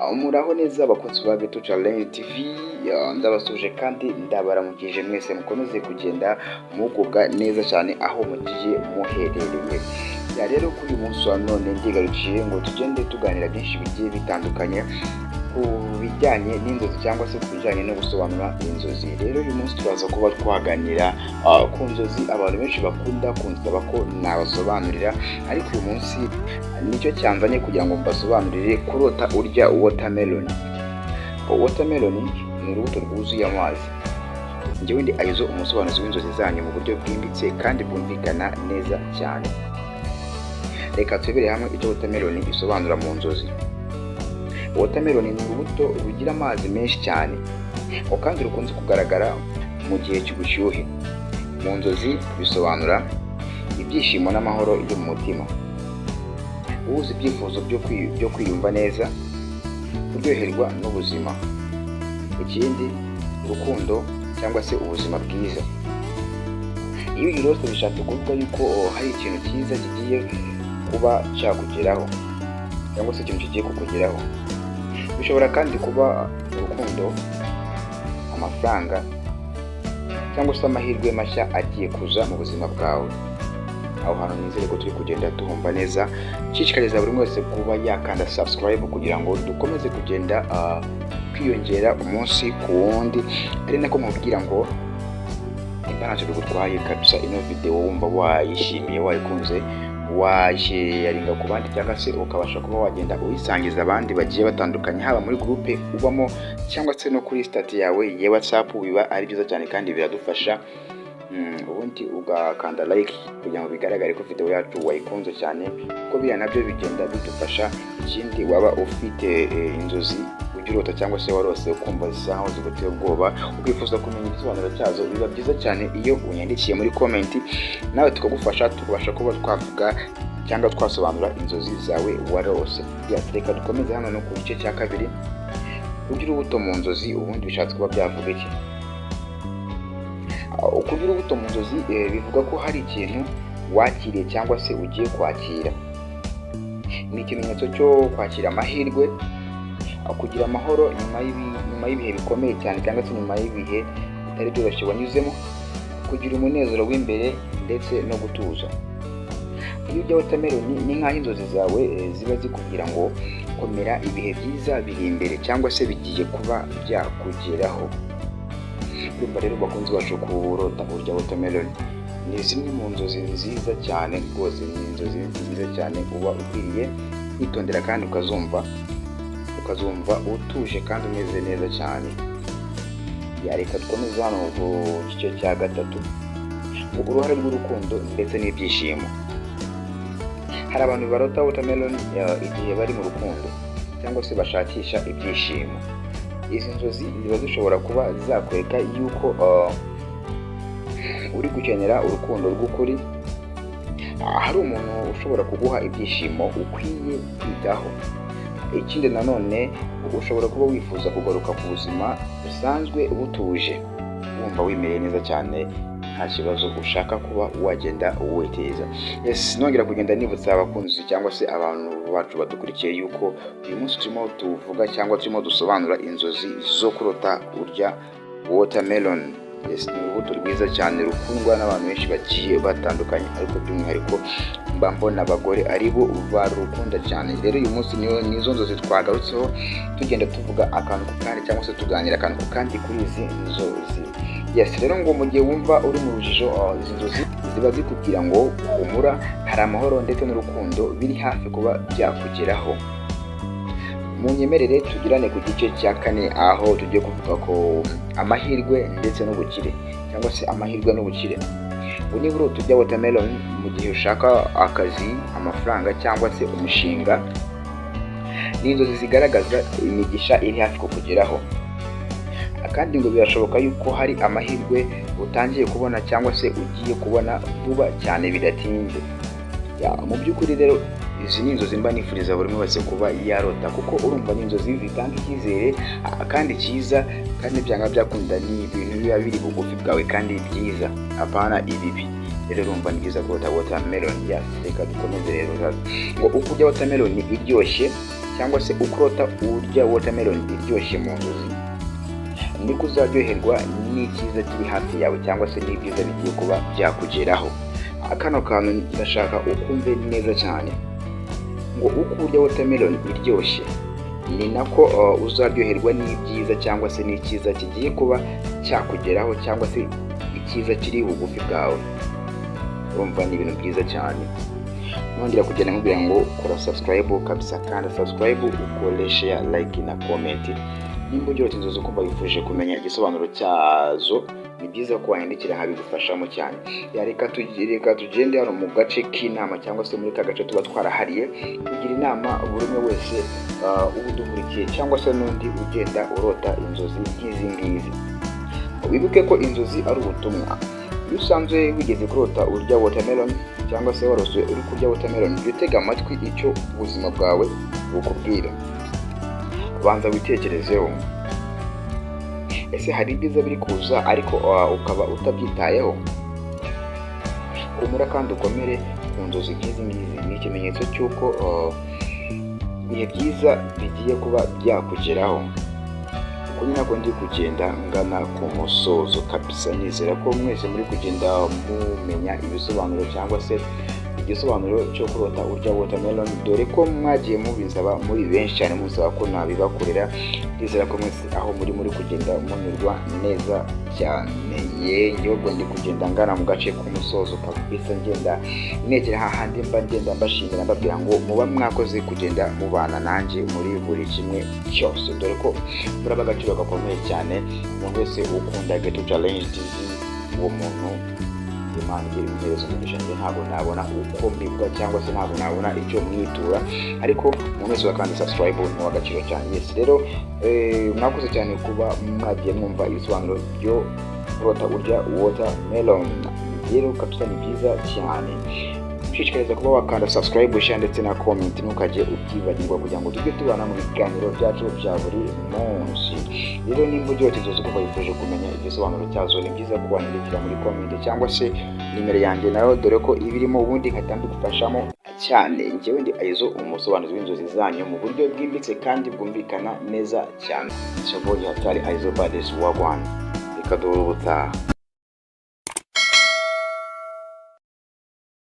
Muraho neza abakunzi ba Beto Challenge TV, ndabasuje kandi ndabaramukije mwese mukomeze kugenda mugubwa neza cyane aho mugiye muherereye. Rero kuri uyu munsi wa none ndigarukiye ngo tugende tuganira byinshi bigiye bitandukanye ku bijyanye n'inzozi cyangwa se ku bijyanye no gusobanura inzozi. Rero uyu munsi turaza kuba twaganira ku nzozi abantu benshi bakunda kunsaba ko nabasobanurira, ariko uyu munsi nicyo cyanzanye kugira ngo mbasobanurire kurota urya watermelon. Watermelon ni urubuto rwuzuye amazi. Njyewe ndi Aizo, umusobanuzi w'inzozi zanyu mu buryo bwimbitse kandi bwumvikana neza cyane. Reka turebere hamwe icyo watermelon isobanura mu nzozi. Watermelon ni urubuto rugira amazi menshi cyane, kandi rukunze kugaragara mu gihe cy'ubushyuhe. Mu nzozi bisobanura ibyishimo n'amahoro yo mu mutima, ubuze ibyifuzo byo kwiyumva neza, kuryoherwa n'ubuzima, ikindi urukundo cyangwa se ubuzima bwiza. Iyo birose bishatse kuvuga yuko hari ikintu cyiza kigiye kuba cyakugeraho cyangwa se ikintu kigiye kukugeraho. Bishobora kandi kuba urukundo, amafaranga cyangwa se amahirwe mashya agiye kuza mu buzima bwawe. Aho hantu nizere ko turi kugenda tuhumva neza. Nshishikariza buri wese kuba yakanda subscribe kugira ngo dukomeze kugenda kwiyongera umunsi ku wundi. Ari nako mubwira ngo ntacyo bigutwaye kabisa ino video wumva wayishimiye, wayikunze, washaringa ku bandi cyangwa se ukabasha kuba wagenda uyisangiza abandi bagiye batandukanye, haba muri groupe ubamo cyangwa se no kuri stat yawe ya WhatsApp. Biba ari byiza cyane kandi biradufasha. Ubundi ugakanda like kugira ngo bigaragare ko video yacu wayikunze cyane, ko biriya nabyo bigenda bidufasha. Ikindi waba ufite inzozi ugirota cyangwa se warose ukumva zisa nkaho ziguteye ubwoba, ukifuza kumenya igisobanuro cyazo, biba byiza cyane iyo unyandikiye muri comment, nawe tukagufasha tukabasha kuba twavuga cyangwa twasobanura inzozi zawe warose. Reka dukomeze hano no ku gice cya kabiri. Kugira ubuto mu nzozi ubundi bishatse kuba byavuga iki? Kugira ubuto mu nzozi bivuga ko hari ikintu wakiriye cyangwa se ugiye kwakira. Ni ikimenyetso cyo kwakira amahirwe, kugira amahoro nyuma y'ibihe bikomeye cyane cyangwa se nyuma y'ibihe bitari byoroshye wanyuzemo, kugira umunezero w'imbere ndetse no gutuza. Iyo urya watermelon ni nk'aho inzozi zawe ziba zikubwira ngo komera, ibihe byiza biri imbere cyangwa se bigiye kuba byakugeraho. Urumva rero bakunzi bacu kurota urya watermelon ni zimwe mu nzozi nziza cyane rwose. Ni inzozi nziza cyane uba ukwiriye kwitondera kandi ukazumva utuje kandi umeze neza cyane. Reka dukomeze hano ku gice cya gatatu, uruhare rw'urukundo ndetse n'ibyishimo. Hari abantu barota watermelon igihe bari mu rukundo cyangwa se bashakisha ibyishimo. Izi nzozi ziba zishobora kuba zakwereka yuko uri gukenera urukundo rw'ukuri. Hari umuntu ushobora kuguha ibyishimo ukwiye kwitaho. Ikindi nanone ushobora kuba wifuza kugaruka ku buzima busanzwe butuje, wumva wimereye neza cyane, nta kibazo ushaka kuba wagenda witeza. Nongera kugenda nibutsa abakunzi cyangwa se abantu bacu badukurikiye yuko uyu munsi turimo tuvuga cyangwa turimo dusobanura inzozi zo kurota urya watermelon. Ni urubuto rwiza cyane rukundwa n'abantu benshi bagiye batandukanye, ariko by'umwihariko mba mbona abagore aribo barukunda cyane. Rero uyu munsi nizo nzozi twagarutseho, tugenda tuvuga akantu ku kandi cyangwa se tuganira akantu ku kandi kuri izi nzozi. Rero ngo mu gihe wumva uri mu rujijo, izi nzozi ziba zikubwira ngo humura, hari amahoro ndetse n'urukundo biri hafi kuba byakugeraho. Munyemerere tugirane ku gice cya kane, aho tugiye kuvuga ko amahirwe ndetse n'ubukire cyangwa se amahirwe n'ubukire. Niba urota urya watermelon mu gihe ushaka akazi, amafaranga cyangwa se umushinga, ni inzozi zigaragaza imigisha iri hafi kukugeraho. Kandi ngo birashoboka yuko hari amahirwe utangiye kubona cyangwa se ugiye kubona vuba cyane bidatinze. Mu by'ukuri rero izi ni inzozi mba nifuriza buri wese kuba yarota, kuko urumva ni inzozi zitanga icyizere kandi cyiza, kandi byanga byakunda ni ibintu biba biri bugufi bwawe kandi byiza, apana ibibi. Rero urumva ni byiza kurota watermelon. Reka dukomeze rero ngo uko urya watermelon iryoshye cyangwa se ukurota urya watermelon iryoshye mu nzozi, niko uzaryoherwa n'icyiza kiri hafi yawe cyangwa se n'ibyiza bigiye kuba byakugeraho. Kano kantu ndashaka ukumve neza cyane, ngo uko urya watermelon iryoshye ni nako uzaryoherwa n'ibyiza cyangwa se n'icyiza kigiye kuba cyakugeraho cyangwa se icyiza kiri bugufi bwawe. Urumva ni ibintu byiza cyane. Nongera kugenda nkubwira ngo kora subscribe kabisa, kandi subscribe ukore share, like na comment. Nimba ugira inzozi ukumva wifuje kumenya igisobanuro cyazo, ni byiza ko wanyandikira nkabigufashamo cyane. Reka tugende hano mu gace k'inama cyangwa se muri ka gace tuba twarahariye kugira inama buri umwe wese ubudukurikiye cyangwa se n'undi ugenda urota inzozi nk'izi ngizi. Wibuke ko inzozi ari ubutumwa. Iyo usanzwe wigeze kurota urya watermelon cyangwa se warose uri kurya watermelon, jya utega amatwi icyo ubuzima bwawe bukubwira. Banza witekerezeho, ese hari ibyiza biri kuza ariko ukaba utabyitayeho? Humura kandi ukomere ku nzozi nk'izi ngizi, ni ikimenyetso cy'uko ibihe byiza bigiye kuba byakugeraho. Uko nyine nako ndi kugenda ngana ku musozo kabisa, nizera ko mwese muri kugenda mumenya ibisobanuro cyangwa se igisobanuro cyo kurota urya watermelon, dore ko mwagiye mubisaba muri benshi cyane musaba ko nabibakorera. Nizera ko mwese aho muri kugenda munyurwa neza cyane. Yego ndi kugenda ngana mu gace k'umusozo kabisa, ngenda negera hahandi mba ngenda mbashimira mbabwira ngo muba mwakoze kugenda mubana nanjye muri buri kimwe cyose, dore ko muri agaciro gakomeye cyane. Umuntu wese ukunda Geto Challenge TV, uwo muntu Imana igira umuherezo umugisha. Njye ntabwo nabona uko mbivuga cyangwa se ntabwo nabona icyo mwitura, ariko umuntu wese wakanda subscribe ni uw'agaciro cyane. Yes, rero mwakoze cyane kuba mwagiye mwumva ibisobanuro byo kurota urya watermelon. Rero kabisa ni byiza cyane. Nshishikariza kuba wakanda subscribe, share ndetse na comment, ntukajye ubyibagirwa kugira ngo tujye tubana mu biganiro byacu bya buri munsi. Rero nimba ugira inzozi ukumva wifuje kumenya igisobanuro cyazo, ni byiza ko wandikira muri comment cyangwa se nimero yanjye nayo, dore ko ibirimo ubundi nkahita mbigufashamo cyane. Njyewe ndi Aizo, umusobanuzi w'inzozi zanyu mu buryo bwimbitse kandi bwumvikana neza cyane. Shabodi hatari Aizo Bades wagwan. Reka duhure ubutaha.